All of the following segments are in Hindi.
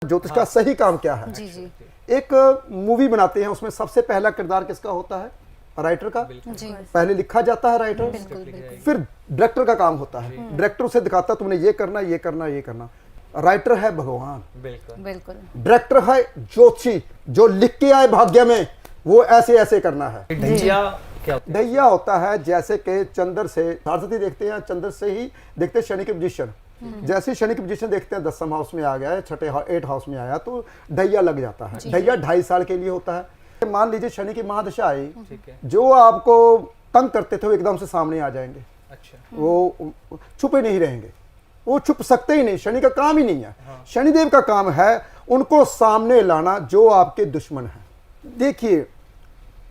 ज्योतिष का सही काम क्या है। जी जी एक मूवी बनाते हैं, उसमें सबसे पहला किरदार किसका होता है? राइटर का। जी पहले लिखा जाता है राइटर, बिल्कुल बिल्कुल फिर डायरेक्टर का काम होता है। डायरेक्टर उसे दिखाता है तुमने ये करना, ये करना, ये करना। राइटर है भगवान, बिल्कुल बिल्कुल डायरेक्टर है ज्योतिषी, जो लिख के आए भाग्य में वो ऐसे ऐसे करना है। ढैया क्या होता है? दैया होता है जैसे कि चंद्र से सारस्वती देखते हैं, चंद्र से ही देखते हैं शनि की पोजीशन। जैसे ही शनि की पोजीशन देखते हैं 10वें हाउस में आ गया है, छठे 8 हाउस में आया तो दैया लग जाता है। दैया 2.5 साल के लिए होता है। मान लीजिए शनि की महादशा आई, ठीक है। जो आपको तंग करते थे वो एकदम से सामने आ जाएंगे। अच्छा वो छुपे नहीं रहेंगे, वो छुप सकते ही नहीं, शनि का काम ही नहीं है। शनिदेव का काम है उनको सामने लाना जो आपके दुश्मन है। देखिए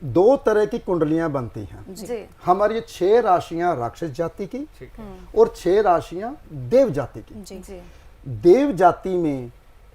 2 तरह की कुंडलियां बनती हैं जी हमारी, 6 राशियां राक्षस जाति की ठीक है। और 6 राशियां देव जाति की। जी जी देव जाति में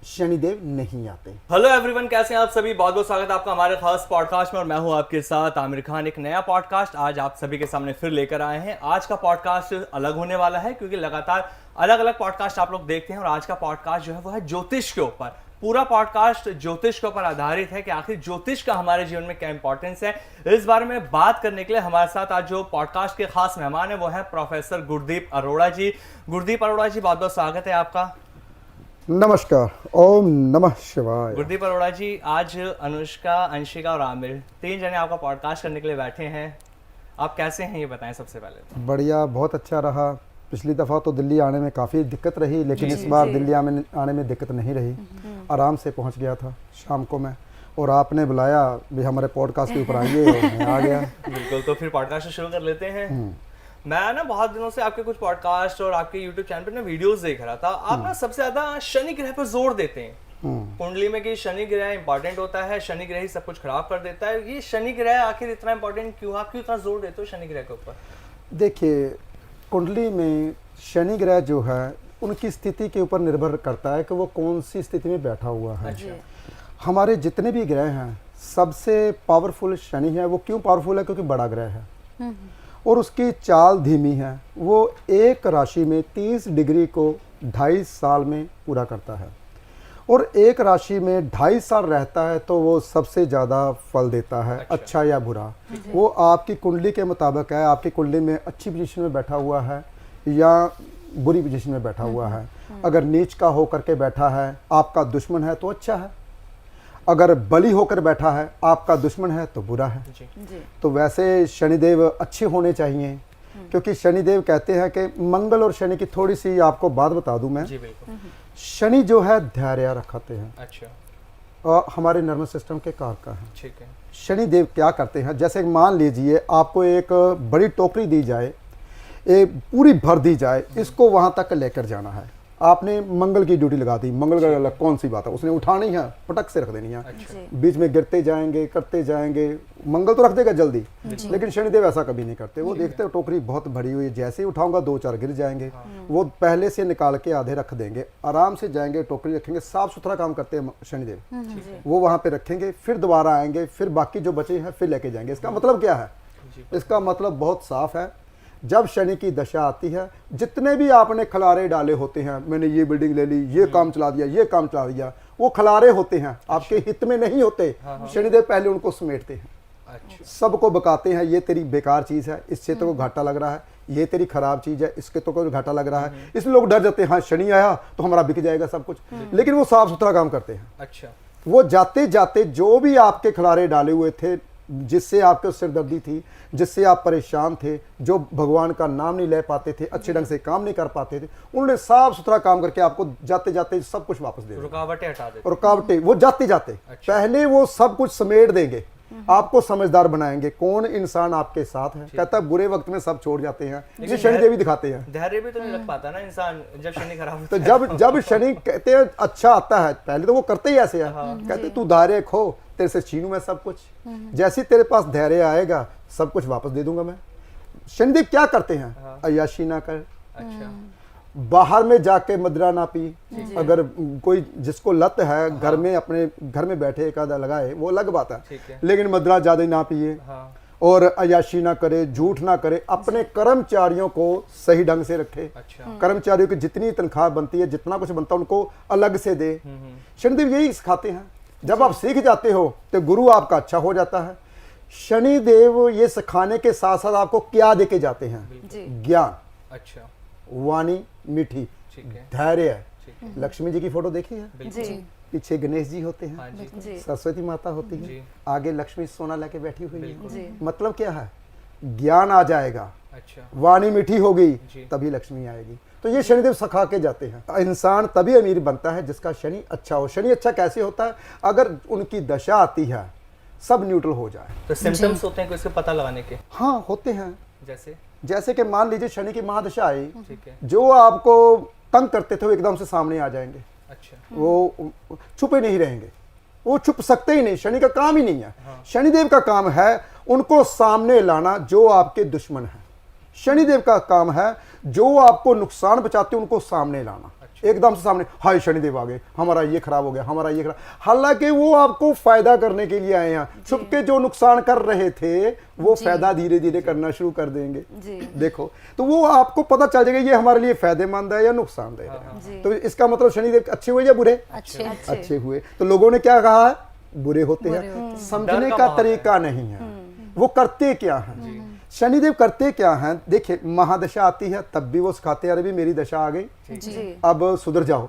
शनिदेव नहीं आते। हेलो एवरीवन, कैसे हैं आप सभी? बहुत बहुत स्वागत है आपका हमारे खास पॉडकास्ट में और मैं हूं आपके साथ आमिर खान। एक नया पॉडकास्ट आज आप सभी के सामने फिर लेकर आए हैं। आज का पॉडकास्ट अलग होने वाला है क्योंकि लगातार अलग अलग पॉडकास्ट आप लोग देखते हैं और आज का पॉडकास्ट जो है वो है ज्योतिष के ऊपर। पूरा पॉडकास्ट ज्योतिष के ऊपर आधारित है कि आखिर ज्योतिष का हमारे जीवन में क्या इंपॉर्टेंस है। इस बारे में बात करने के लिए हमारे साथ आज जो पॉडकास्ट के खास मेहमान है वो है प्रोफेसर गुरदीप अरोड़ा जी। गुरदीप अरोड़ा जी, बहुत बहुत स्वागत है आपका। नमस्कार, ओम नमः शिवाय। गुरदीप अरोड़ा जी, आज अनुष्का, अंशिका और आमिर 3 जने आपका पॉडकास्ट करने के लिए बैठे हैं। आप कैसे हैं ये बताएं सबसे पहले तो। बढ़िया, बहुत अच्छा रहा। पिछली दफ़ा तो दिल्ली आने में काफ़ी दिक्कत रही, लेकिन इस बार दिल्ली आने में दिक्कत नहीं रही। आराम से पहुंच गया था शाम को मैं, और आपने बुलाया भी हमारे पॉडकास्ट के ऊपर आइए और मैं आ गया। बिल्कुल, तो फिर पॉडकास्ट शुरू कर लेते हैं। मैं ना बहुत दिनों से आपके कुछ पॉडकास्ट और आपके यूट्यूब चैनल पर ना वीडियोस देख रहा था। आप ना सबसे ज्यादा शनि ग्रह पर जोर देते हैं कुंडली में कि शनि ग्रह इंपॉर्टेंट होता है, शनि ग्रह ही सब कुछ खराब कर देता है। ये शनि ग्रह आखिर इतना इंपॉर्टेंट क्यों? आप क्यों इतना जोर देते हो शनि ग्रह के ऊपर? देखिए, कुंडली में शनि ग्रह जो है उनकी स्थिति के ऊपर निर्भर करता है कि वो कौन सी स्थिति में बैठा हुआ है। हमारे जितने भी ग्रह हैं सबसे पावरफुल शनि है। वो क्यों पावरफुल है? क्योंकि बड़ा ग्रह है और उसकी चाल धीमी है। वो एक राशि में 30 डिग्री को 2.5 साल में पूरा करता है और एक राशि में 2.5 साल रहता है तो वो सबसे ज़्यादा फल देता है, अच्छा या बुरा। वो आपकी कुंडली के मुताबिक है, आपकी कुंडली में अच्छी पोजीशन में बैठा हुआ है या बुरी पोजीशन में बैठा हुआ है। अगर नीच का होकर के बैठा है, आपका दुश्मन है तो अच्छा है। अगर बली होकर बैठा है, आपका दुश्मन है तो बुरा है। जी तो वैसे शनिदेव अच्छे होने चाहिए, क्योंकि शनिदेव कहते हैं कि मंगल और शनि की थोड़ी सी आपको बात बता दूं मैं। जी बिल्कुल। शनि जो है धैर्य रखाते हैं अच्छा, और हमारे नर्वस सिस्टम के कारक हैं। ठीक है। शनिदेव क्या करते हैं, जैसे मान लीजिए आपको एक बड़ी टोकरी दी जाए, एक पूरी भर दी जाए, इसको वहां तक लेकर जाना है। आपने मंगल की ड्यूटी लगा दी, मंगल का अलग कौन सी बात है, उसने उठानी है, पटक से रख देनी है। बीच में गिरते जाएंगे, करते जाएंगे, मंगल तो रख देगा जल्दी, लेकिन शनिदेव ऐसा कभी नहीं करते। वो देखते हो टोकरी बहुत भरी हुई है, जैसे ही उठाऊंगा 2-4 गिर जाएंगे। वो पहले से निकाल के आधे रख देंगे, आराम से जाएंगे, टोकरी रखेंगे। साफ सुथरा काम करते हैं शनिदेव। वो वहां पे रखेंगे, फिर दोबारा आएंगे, फिर बाकी जो बचे हैं फिर लेके जाएंगे। इसका मतलब क्या है? इसका मतलब बहुत साफ है। जब शनि की दशा आती है, जितने भी आपने खलारे डाले होते हैं, मैंने ये बिल्डिंग ले ली, ये काम चला दिया, ये काम चला दिया, वो खलारे होते हैं, आपके हित में नहीं होते। शनिदेव पहले उनको समेटते हैं, सबको बकाते हैं, ये तेरी बेकार चीज है, इससे तो घाटा लग रहा है, ये तेरी खराब चीज है, इसके तो कोई घाटा लग रहा है। इसलिए लोग डर जाते हैं, हाँ शनि आया तो हमारा बिक जाएगा सब कुछ। लेकिन वो साफ सुथरा काम करते हैं। अच्छा, वो जाते जाते जो भी आपके खलारे डाले हुए थे, जिससे आपको सिरदर्दी थी, जिससे आप परेशान थे, जो भगवान का नाम नहीं ले पाते थे, अच्छे ढंग से काम नहीं कर पाते थे, उन्होंने साफ सुथरा काम करके आपको जाते जाते सब कुछ वापस दे दिया। रुकावटें हटा देते। रुकावटें वो जाते जाते पहले वो सब कुछ समेट देंगे, आपको समझदार बनाएंगे। कौन इंसान आपके साथ है? कहता है बुरे वक्त में सब छोड़ जाते हैं, ये शनिदेव ही दिखाते हैं। धैर्य भी तो नहीं रख पाता ना इंसान जब शनि खराब तो होता है। जब शनि कहते हैं अच्छा आता है, पहले तो वो करते ही ऐसे है। कहते तू धैर्य खो, तेरे से छीनू मैं सब कुछ। जैसे तेरे पास धैर्य आएगा, सब कुछ वापस दे दूंगा मैं। शनिदेव क्या करते हैं? अय्याशी ना कर, अच्छा, बाहर में जाके मदिरा ना पी। अगर कोई जिसको लत है, घर में अपने घर में बैठे एक आधा लगाए, वो अलग बात है, लेकिन मदिरा ज्यादा ना पिए। और अयाशी ना करे, झूठ ना करे, अपने कर्मचारियों को सही ढंग से रखे। अच्छा। कर्मचारियों की जितनी तनख्वाह बनती है, जितना कुछ बनता है, उनको अलग से दे। शनिदेव यही सिखाते हैं। जब आप सीख जाते हो तो गुरु आपका अच्छा हो जाता है। शनिदेव ये सिखाने के साथ साथ आपको क्या देके जाते हैं? ज्ञान, अच्छा, वाणी मीठी, ठीक है, धैर्य। ठीक है, लक्ष्मी जी की फोटो देखी है? बिल्कुल, पीछे गणेश जी होते हैं, हाँ जी, सरस्वती माता होती है, जी। आगे लक्ष्मी सोना लेके बैठी हुई है। बिल्कुल। मतलब क्या है? ज्ञान आ जाएगा, अच्छा, वाणी मीठी होगी, जी। तभी लक्ष्मी आएगी। तो ये शनिदेव सिखा के जाते हैं। इंसान तभी अमीर बनता है जिसका शनि अच्छा हो। शनि अच्छा कैसे होता है? अगर उनकी दशा आती है, सब न्यूट्रल हो जाए। तो सिम्टम्स होते हैं कोई इसका पता लगाने के? हाँ, होते हैं। जैसे कि मान लीजिए शनि की महादशा आई, ठीक है, जो आपको तंग करते थे वो एकदम से सामने आ जाएंगे। अच्छा, वो छुपे नहीं रहेंगे, वो छुप सकते ही नहीं। शनि का काम ही नहीं है। हाँ। शनिदेव का काम है उनको सामने लाना जो आपके दुश्मन है। शनिदेव का काम है जो आपको नुकसान पहुंचाते उनको सामने लाना। अच्छा। एकदम से सामने, हाय शनिदेव आ गए, हमारा ये खराब हो गया, हमारा ये खराब। हालांकि वो आपको फायदा करने के लिए आए हैं। छुप के जो नुकसान कर रहे थे वो फायदा धीरे धीरे करना शुरू कर देंगे। देखो, तो वो आपको पता चल जाएगा ये हमारे लिए फायदेमंद है या नुकसानदेह है। तो इसका मतलब शनिदेव अच्छे हुए या बुरे? अच्छे हुए। तो लोगों ने क्या कहा है? बुरे होते हैं। समझने का तरीका नहीं है। वो करते क्या है? शनिदेव करते क्या हैं? देखिए, महादशा आती है तब भी वो सिखाते हैं, अरे भी मेरी दशा आ गई, अब सुधर जाओ।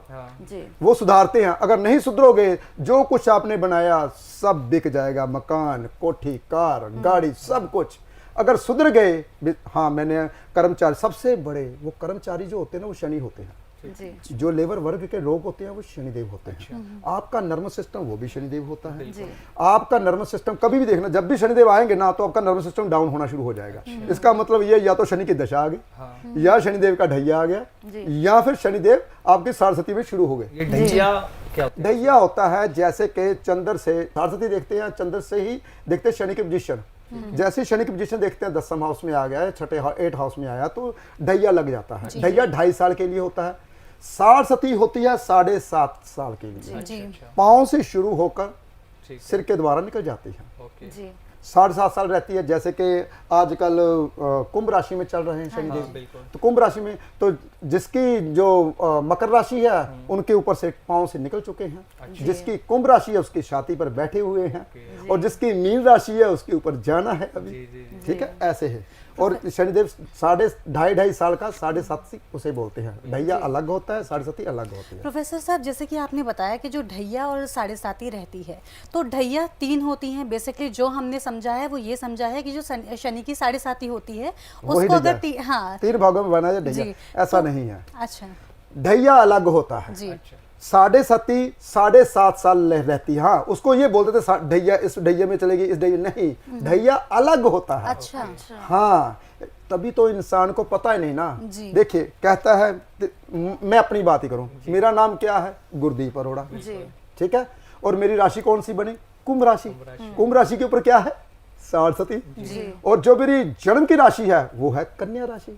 वो सुधारते हैं। अगर नहीं सुधरोगे, जो कुछ आपने बनाया सब बिक जाएगा, मकान, कोठी, कार, गाड़ी, सब कुछ। अगर सुधर गए, हाँ, मैंने कर्मचारी, सबसे बड़े वो कर्मचारी जो होते हैं ना, वो शनि होते हैं। जो लेबर वर्ग के लोग होते हैं वो शनिदेव होते हैं। आपका नर्वस सिस्टम वो भी शनिदेव होता है। आपका नर्वस सिस्टम कभी भी देखना, जब भी शनिदेव आएंगे ना, तो आपका नर्वस सिस्टम डाउन होना शुरू हो जाएगा। इसका मतलब ये या तो शनि की दशा आ गई, या शनिदेव का ढैया आ गया, या फिर शनिदेव आपकी सारस्वती में शुरू हो गए। ये ढैया क्या होता है? ढैया होता है जैसे कि चंद्र से सारस्वती देखते हैं, चंद्र से ही देखते हैं शनि की पोजीशन। जैसे शनि की पोजीशन देखते हैं 10वें हाउस में आ गया है, छठे 8 हाउस में आया, तो ढैया लग जाता है। ढैया 2.5 साल के लिए होता है। सारस्वती होती है 7.5 साल के लिए। पांव से शुरू होकर सिर के द्वारा निकल जाती है। 7.5 साल रहती है। जैसे कि आजकल कुंभ राशि में चल रहे हैं शनिदेव, तो कुंभ राशि में तो जिसकी जो मकर राशि है उनके ऊपर से पांव से निकल चुके हैं। जिसकी कुंभ राशि है उसकी छाती पर बैठे हुए हैं, और जिसकी मीन राशि है उसके ऊपर जाना है अभी। ठीक है, ऐसे है। और शनिदेव 2.5 साल का 7.5 उसे बोलते हैं। ढैया अलग होता है, 7.5 अलग होती है। प्रोफेसर साहब, जैसे कि आपने बताया कि जो ढैया और 7.5 रहती है, तो ढैया 3 होती हैं। बेसिकली जो हमने समझा है वो ये समझा है कि जो शनि की 7.5 होती है उसको अगर 3 भागों में बना जाए ढैया, ऐसा नहीं है। अच्छा, ढैया अलग होता है। 7.5 साल रहती है। हाँ, उसको ये बोलते थे ढैया इस ढैया में चलेगी, इस ढैया नहीं, ढैया अलग होता है। अच्छा। हाँ, तभी तो इंसान को पता ही नहीं ना। देखिए, कहता है, मैं अपनी बात ही करूं, मेरा नाम क्या है? गुरदीप अरोड़ा। ठीक है, और मेरी राशि कौन सी बनी? कुंभ राशि। कुंभ राशि के ऊपर क्या है? सारस्वती। और जो मेरी जन्म की राशि है वो है कन्या राशि।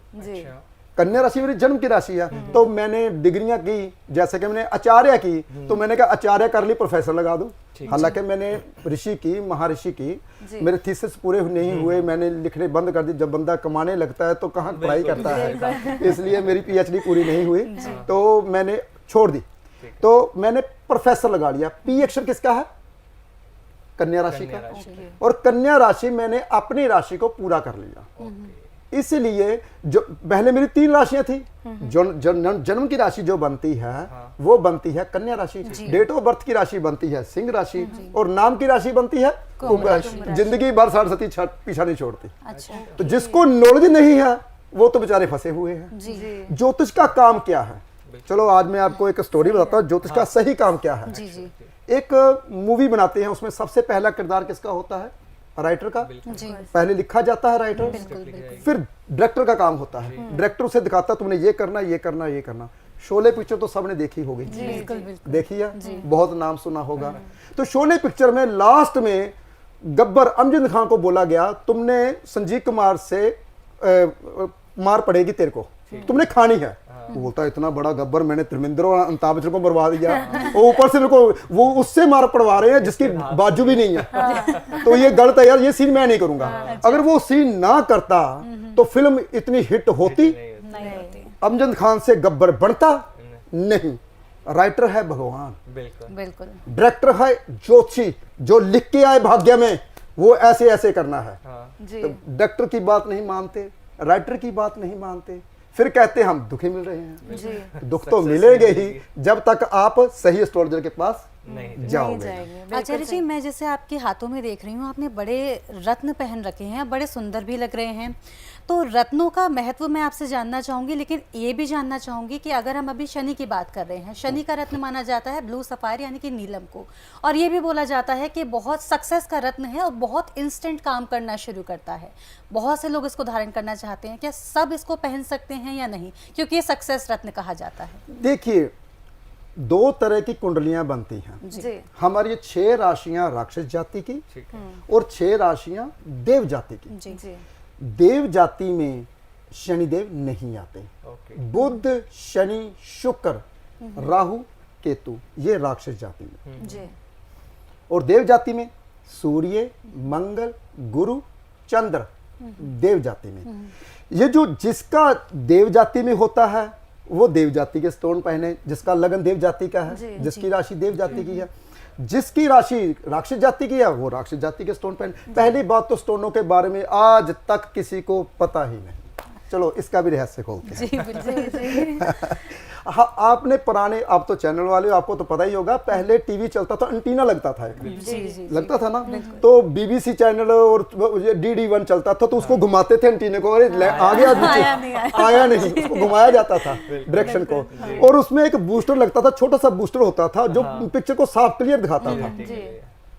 कन्या राशि मेरी जन्म की राशि है। तो मैंने डिग्रियां की, जैसे कि मैंने आचार्य की, तो मैंने कहा आचार्य कर ली, प्रोफेसर लगा दूं। हालांकि मैंने ऋषि की, महर्षि की, मेरे थीसिस पूरे नहीं हुए, मैंने लिखने बंद कर दी। जब बंदा कमाने लगता है तो कहाँ पढ़ाई करता है, इसलिए मेरी पीएचडी पूरी नहीं हुई, तो मैंने छोड़ दी। तो मैंने प्रोफेसर लगा लिया। पी अक्षर किसका है? कन्या राशि का। और कन्या राशि मैंने अपनी राशि को पूरा कर लिया। इसलिए जो पहले मेरी 3 राशियां थी, जन्म की राशि जो बनती है वो बनती है कन्या राशि, डेट ऑफ बर्थ की राशि बनती है सिंह राशि, और नाम की राशि बनती है कुंभ राशि। जिंदगी भर सरस्वती पीछा नहीं छोड़ती। तो जिसको नॉलेज नहीं है वो तो बेचारे फंसे हुए हैं। ज्योतिष का काम क्या है? चलो आज मैं आपको एक स्टोरी बताता हूँ, ज्योतिष का सही काम क्या है। एक मूवी बनाते हैं, उसमें सबसे पहला किरदार किसका होता है? राइटर का। पहले लिखा जाता है राइटर, फिर डायरेक्टर का काम होता है। डायरेक्टर उसे दिखाता, तुमने ये करना, ये करना, ये करना। शोले पिक्चर तो सबने देखी होगी, देखी है, बहुत नाम सुना होगा। तो शोले पिक्चर में लास्ट में गब्बर अमजद खान को बोला गया, तुमने संजीव कुमार से मार पड़ेगी तेरे को, तुमने खानी है। वो बोलता है इतना बड़ा गब्बर, मैंने धर्मेंद्र और अमिताभ बच्चन को मरवा दिया, और ऊपर से मेरे को वो उससे मार पड़वा रहे हैं जिसकी बाजू भी नहीं है। तो ये गलत है यार, ये सीन मैं नहीं करूंगा। अगर वो सीन ना करता तो फिल्म इतनी हिट होती? नहीं होती। अमजद खान से गब्बर बनता नहीं। राइटर है भगवान, बिल्कुल बिल्कुल डायरेक्टर है ज्योतिषी, जो लिख के आए भाग्य में वो ऐसे ऐसे करना है। जी। तो डायरेक्टर की बात नहीं मानते, राइटर की बात नहीं मानते, फिर कहते हम दुखी मिल रहे हैं। जी। दुख तो मिलेंगे ही जब तक आप सही एस्ट्रोलॉजर के पास नहीं जाओगे। आचार्य जी, मैं जैसे आपके हाथों में देख रही हूँ, आपने बड़े रत्न पहन रखे हैं, बड़े सुंदर भी लग रहे हैं। तो रत्नों का महत्व मैं आपसे जानना चाहूँगी, लेकिन ये भी जानना चाहूँगी कि अगर हम अभी शनि की बात कर रहे हैं, शनि का रत्न माना जाता है ब्लू सफायर यानी कि नीलम को, और ये भी बोला जाता है कि बहुत सक्सेस का रत्न है और बहुत इंस्टेंट काम करना शुरू करता है। बहुत से लोग इसको धारण करना चाहते हैं, क्या सब इसको पहन सकते हैं या नहीं, क्योंकि ये सक्सेस रत्न कहा जाता है? देखिए, दो तरह की कुंडलियां बनती हैं। जी। हमारी ये 6 राशियां राक्षस जाति की ठीक है। और 6 राशियां देव जाति की। जी जी। देव जाति में शनिदेव नहीं आते। ओके बुध, शनि, शुक्र, राहु, केतु, ये राक्षस जाति में। जी। और देव जाति में सूर्य, मंगल, गुरु, चंद्र, देव जाति में। ये जो जिसका देव जाति में होता है वो देव जाति के स्टोन पहने, जिसका लगन देव जाति का जी, है, जिसकी राशि देव जाति की है, जिसकी राशि राक्षस जाति की है वो राक्षस जाति के स्टोन पहने। पहली बात तो स्टोनों के बारे में आज तक किसी को पता ही नहीं। चलो इसका भी रहस्य खोलते हैं। जी बिल्कुल। हाँ, आपने पुराने, आप तो चैनल वाले हो, आपको तो पता ही होगा, पहले टीवी चलता था, एंटीना लगता था एक, जी जी। लगता था ना, तो बीबीसी चैनल और DD1 चलता था, तो उसको घुमाते थे एंटीने को, अरे आ गया नीचे, आया नहीं, उसको घुमाया जाता था डायरेक्शन को, और उसमें एक बूस्टर लगता था, छोटा सा बूस्टर होता था जो पिक्चर को साफ क्लियर दिखाता था।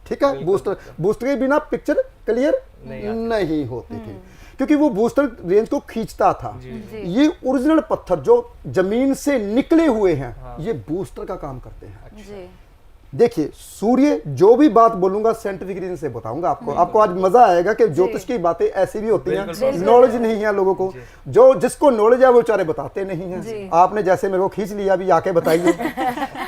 ठीक है, बूस्टर के बिना पिक्चर क्लियर नहीं होती थी, क्योंकि वो बूस्टर रेंज को खींचता था। ये ओरिजिनल पत्थर जो जमीन से निकले हुए हैं, ये बूस्टर का काम करते हैं। जी। देखिए, सूर्य, जो भी बात बोलूंगा साइंटिफिक रीजन से बताऊंगा आपको आज मजा आएगा कि ज्योतिष की बातें ऐसी भी होती हैं, नॉलेज नहीं है लोगों को, जो जिसको नॉलेज है वो बेचारे बताते नहीं हैं। आपने जैसे मेरे को खींच लिया, अभी आके बताइए।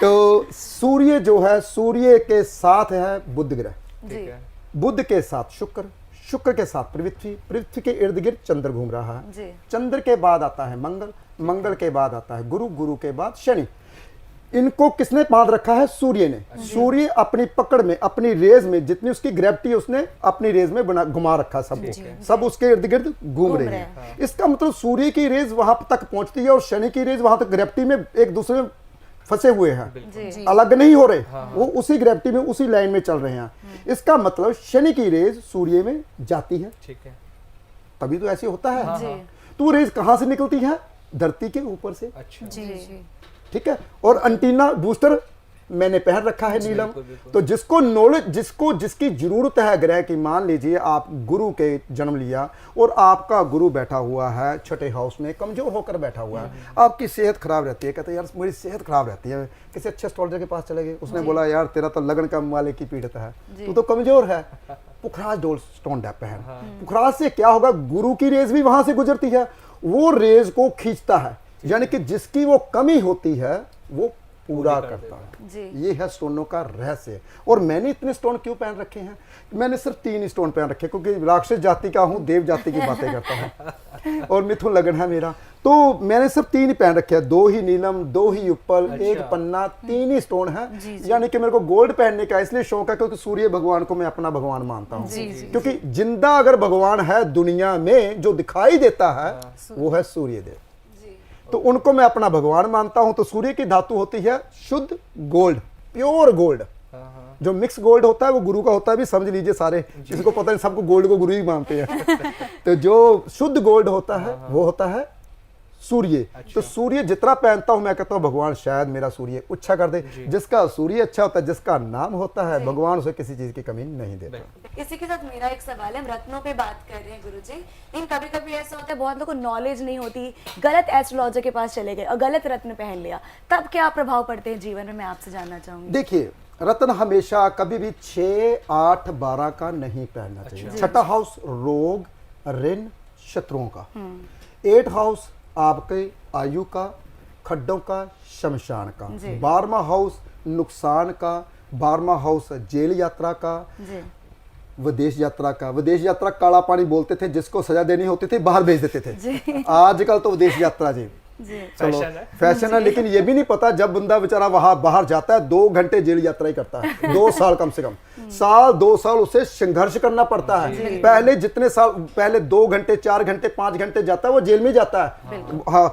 तो सूर्य जो है, सूर्य के साथ है बुध ग्रह, ठीक है। बुध के साथ शुक्र, शुक्र के साथ पृथ्वी, पृथ्वी के इर्द गिर्द चंद्र घूम रहा है, जी। चंद्र के बाद आता है मंगल, मंगल के बाद आता है गुरु, गुरु के बाद शनि। इनको किसने बांध रखा है? सूर्य ने। सूर्य अपनी पकड़ में, अपनी रेज में, जितनी उसकी ग्रेविटी उसने अपनी रेज में बना घुमा रखा सबको, सब उसके इर्द गिर्द घूम रहे हैं। इसका मतलब सूर्य की रेज वहां तक पहुंचती है और शनि की रेज वहां तक ग्रेविटी में एक दूसरे में फंसे हुए हैं, अलग नहीं हो रहे, वो उसी ग्रेविटी में, उसी लाइन में चल रहे हैं। इसका मतलब शनि की रेज सूर्य में जाती है, ठीक है। तभी तो ऐसे होता है। जी। तो वो रेज कहां से निकलती है? धरती के ऊपर से। अच्छा जी जी। ठीक है, और एंटीना बूस्टर मैंने पहन रखा है नीलम। तो जिसको नॉलेज, जिसको जिसकी जरूरत है ग्रह की, मान लीजिए आप गुरु के जन्म लिया और आपका गुरु बैठा हुआ है छठे हाउस में, कमजोर होकर बैठा हुआ है, आपकी सेहत खराब रहती है, कहते हैं यार मेरी सेहत खराब रहती है, किसी अच्छे एस्ट्रोलॉजर के पास चले गए, उसने बोला यार तेरा तो लगन का माले की पीड़ित है, तू तो कमजोर है, पुखराज डोल स्टोन डैप पहन। पुखराज से क्या होगा? गुरु की रेज भी वहां से गुजरती है, वो रेज को खींचता है, यानी कि जिसकी वो कमी होती है वो पूरा करता है। जी। ये है स्टोनों का रहस्य। और मैंने इतने स्टोन क्यों पहन रखे हैं? मैंने सिर्फ 3 स्टोन पहन रखे, क्योंकि राक्षस जाति का हूं, देव जाति की बातें करता हूं और मिथुन लगन है मेरा, तो मैंने सिर्फ 3 ही पहन रखे हैं, 2 ही नीलम, 2 ही उपल, 1 पन्ना, 3 ही स्टोन है। यानी कि मेरे को गोल्ड पहनने का इसलिए शौक है क्योंकि सूर्य भगवान को मैं अपना भगवान मानता हूँ, क्योंकि जिंदा अगर भगवान है दुनिया में जो दिखाई देता है वो है सूर्य देव, तो उनको मैं अपना भगवान मानता हूं। तो सूर्य की धातु होती है शुद्ध गोल्ड, प्योर गोल्ड। जो मिक्स गोल्ड होता है वो गुरु का होता है, भी समझ लीजिए सारे, किसी को पता नहीं, सबको गोल्ड को गुरु ही मानते हैं। तो जो शुद्ध गोल्ड होता है वो होता है सूर्य। तो सूर्य जितना पहनता हूं मैं कहता हूं भगवान शायद मेरा सूर्य अच्छा कर दे। जिसका सूर्य अच्छा होता है, जिसका नाम होता है, भगवान उसे किसी चीज की कमी नहीं देता। इसी के साथ मेरा एक सवाल है, हम रत्नों पे बात कर रहे हैं गुरुजी, लेकिन कभी कभी ऐसा होता है बहुत लोगों को नॉलेज नहीं होती, गलत एस्ट्रोलॉजर के पास चले गए और गलत रत्न पहन लिया, तब क्या प्रभाव पड़ते हैं जीवन में, मैं आपसे जानना चाहूंगी। देखिए, रत्न हमेशा कभी भी 6, 8, 12 का नहीं पहनना चाहिए। छठा हाउस रोग, ऋण, शत्रुओं का। 8 हाउस आपके आयु का, खड्डों का, शमशान का। जी। 12वां हाउस नुकसान का, 12वां हाउस जेल यात्रा का, जी विदेश यात्रा का। विदेश यात्रा काला पानी बोलते थे, जिसको सजा देनी होती थी बाहर भेज देते थे। जी आजकल तो विदेश यात्रा जी जी चलो फैशन है। फैशन है, लेकिन ये भी नहीं पता जब बंदा बेचारा वहां बाहर जाता है 2 घंटे जेल यात्रा ही करता है। 2 साल कम से कम, साल 2 साल उसे संघर्ष करना पड़ता है। पहले जितने साल पहले 2 घंटे 4 घंटे 5 घंटे जाता है वो जेल में जाता है। हाँ,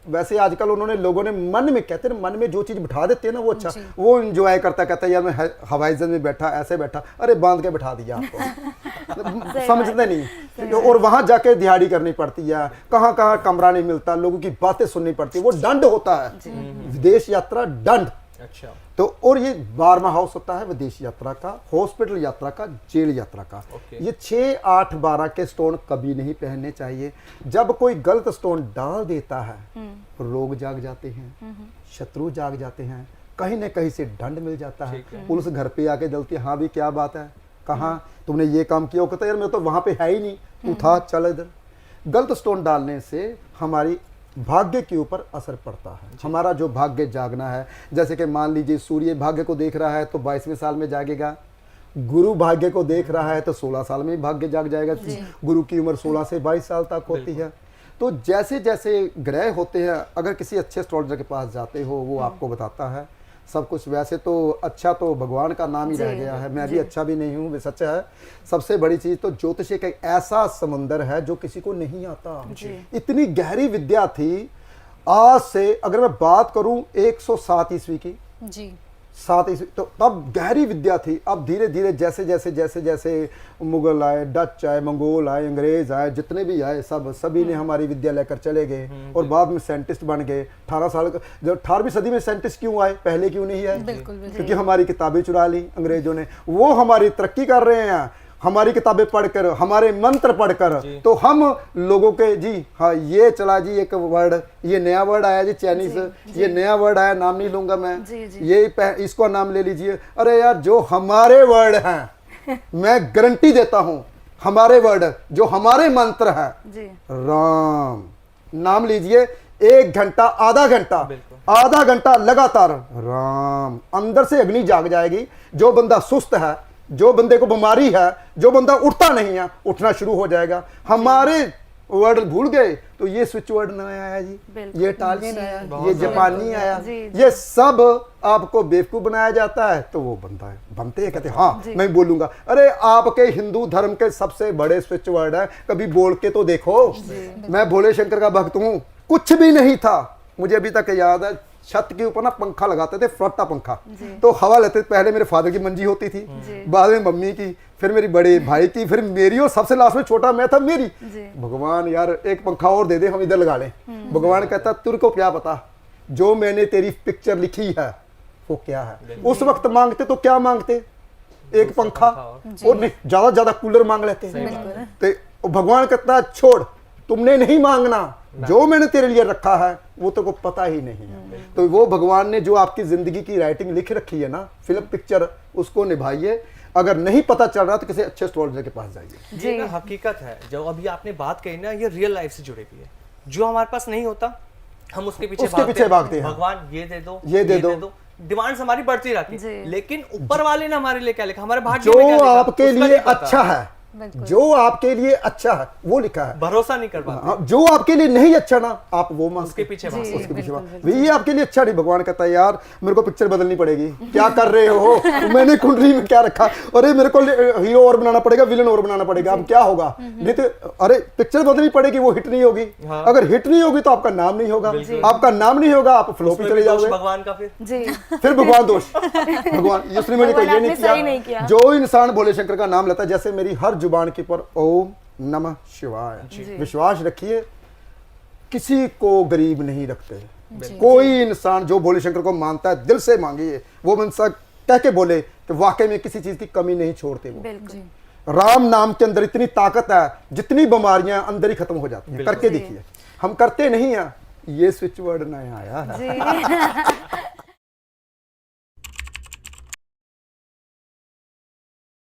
वैसे आजकल उन्होंने लोगों ने मन में, कहते हैं मन में जो चीज बिठा देते हैं ना वो अच्छा, वो इंजॉय करता, कहता है यार मैं हवाई जहाज में बैठा, ऐसे बैठा, अरे बांध के बिठा दिया आपको। समझते नहीं। और वहां जाके दिहाड़ी करनी पड़ती है, कहाँ कहाँ कमरा नहीं मिलता, लोगों की बातें सुननी पड़ती है, वो दंड होता है। विदेश यात्रा दंड। अच्छा। तो और ये 12वां हाउस होता है विदेश यात्रा का, हॉस्पिटल यात्रा का, जेल यात्रा का। ओके। ये 6, 8, 12 के स्टोन कभी नहीं पहनने चाहिए। जब कोई गलत स्टोन डाल देता है, रोग जाग जाते हैं, शत्रु जाग जाते हैं, कहीं ना कहीं से दंड मिल जाता है। पुलिस घर पे आके जलती है, हाँ भी क्या बात है, कहाँ तुमने ये काम किया? कहता है यार मैं तो वहां पे है ही नहीं, तू था, चल इधर। गलत स्टोन डालने से हमारी भाग्य के ऊपर असर पड़ता है। हमारा जो भाग्य जागना है, जैसे कि मान लीजिए सूर्य भाग्य को देख रहा है तो 22वें साल में जागेगा, गुरु भाग्य को देख रहा है तो 16 साल में भाग्य जाग जाएगा। गुरु की उम्र 16 से 22 साल तक होती है। तो जैसे जैसे ग्रह होते हैं, अगर किसी अच्छे एस्ट्रोलॉजर के पास जाते हो, वो आपको बताता है सब कुछ। वैसे तो अच्छा तो भगवान का नाम ही रह गया है, मैं भी अच्छा भी नहीं हूँ, वे सच है। सबसे बड़ी चीज तो ज्योतिष एक ऐसा समंदर है जो किसी को नहीं आता। इतनी गहरी विद्या थी। आज से अगर मैं बात करूं 107 ईस्वी की, जी 7 ईस्वी, तो तब गहरी विद्या थी। अब धीरे धीरे जैसे जैसे जैसे जैसे मुगल आए, डच आए, मंगोल आए, अंग्रेज आए, जितने भी आए सभी ने हमारी विद्या लेकर चले गए और बाद में साइंटिस्ट बन गए। 18 साल का जब 18वीं सदी में साइंटिस्ट क्यों आए, पहले क्यों नहीं आए? क्योंकि हमारी किताबें चुरा ली अंग्रेजों ने। वो हमारी तरक्की कर रहे हैं, हमारी किताबें पढ़कर, हमारे मंत्र पढ़कर। तो हम लोगों के जी, हाँ ये चला जी एक वर्ड, ये नया वर्ड आया जी चाइनीज, ये नया वर्ड आया, नाम नहीं लूंगा मैं, ये इसको नाम ले लीजिए। अरे यार जो हमारे वर्ड हैं, मैं गारंटी देता हूं, हमारे वर्ड जो हमारे मंत्र हैं, राम नाम लीजिए, 1 घंटा आधा घंटा लगातार राम, अंदर से अग्नि जाग जाएगी। जो बंदा सुस्त है, जो बंदे को बीमारी है, जो बंदा उठता नहीं है, उठना शुरू हो जाएगा। हमारे वर्ड भूल गए तो ये स्विच वर्ड नया आया जी, ये इटालियन आया, ये जापानी आया, ये सब आपको बेवकूफ बनाया जाता है। तो वो बनता है, बनते हैं, कहते हैं हाँ मैं बोलूंगा। अरे आपके हिंदू धर्म के सबसे बड़े स्विच वर्ड है, कभी बोल के तो देखो। मैं भोले शंकर का भक्त हूँ, कुछ भी नहीं था। मुझे अभी तक याद है, छत के ऊपर ना पंखा लगाते थे, फ्लोटा पंखा, तो हवा लेते थे। पहले मेरे फादर की मंजी होती थी, बाद में मम्मी की, फिर मेरी बड़े भाई की, फिर मेरी, और सबसे लास्ट में छोटा मैं था, मेरी। भगवान यार एक पंखा और दे दे, हम इधर लगा लें। भगवान कहता तेरे को क्या पता, जो मैंने तेरी पिक्चर लिखी है वो क्या है। उस वक्त मांगते तो क्या मांगते, एक पंखा, और नहीं ज्यादा ज्यादा कूलर मांग लेते। तो भगवान कहता छोड़, तुमने नहीं मांगना, जो मैंने तेरे लिए रखा है वो तो को पता ही नहीं है। तो वो भगवान ने जो आपकी जिंदगी की राइटिंग लिख रखी है ना, फिल्म पिक्चर, उसको निभाइए। अगर नहीं पता चल रहा तो किसी अच्छे एस्ट्रोलॉजर के पास जाइए। ये ना हकीकत है, जो अभी आपने बात कही ना, ये रियल लाइफ से जुड़ी हुई है। जो हमारे पास नहीं होता हम उसके पीछे भागते हैं। भगवान ये दे दो, ये दे दो, डिमांड्स हमारी बढ़ती रहती है। लेकिन ऊपर वाले ने हमारे लिए क्या लिखा, हमारे भाग्य में क्या लिखा, जो आपके लिए अच्छा है, जो आपके लिए अच्छा है वो लिखा है। भरोसा नहीं कर पाते। जो आपके लिए नहीं अच्छा ना, आप वो मांगते, उसके पीछे ये आपके लिए अच्छा नहीं। भगवान कहता है यार मेरे को पिक्चर बदलनी पड़ेगी, क्या कर रहे हो, मैंने कुंडली में क्या रखा, अरे मेरे को हीरो और बनाना पड़ेगा, विलन और बनाना पड़ेगा, अब क्या होगा। नहीं तो अरे पिक्चर बदलनी पड़ेगी, वो हिट नहीं होगी। अगर हिट नहीं होगी तो आपका नाम नहीं होगा, आपका नाम नहीं होगा, आप फ्लो पे चले जाओगे। भगवान का फिर भगवान दोष, भगवान उसने मेरे को ये नहीं किया। जो इंसान भोले शंकर का नाम लेता है, जैसे मेरी हर जुबान के पर ओम नमः शिवाय, विश्वास रखिए किसी को गरीब नहीं रखते। कोई इंसान जो भोले शंकर को मानता है, दिल से मांगिए, वो मनसा कह के बोले कि वाकई में किसी चीज की कमी नहीं छोड़ते वो। राम नाम के अंदर इतनी ताकत है, जितनी बीमारियां अंदर ही खत्म हो जाती हैं। करके देखिए, हम करते नहीं हैं। ये स्विच वर्ड नया आया है।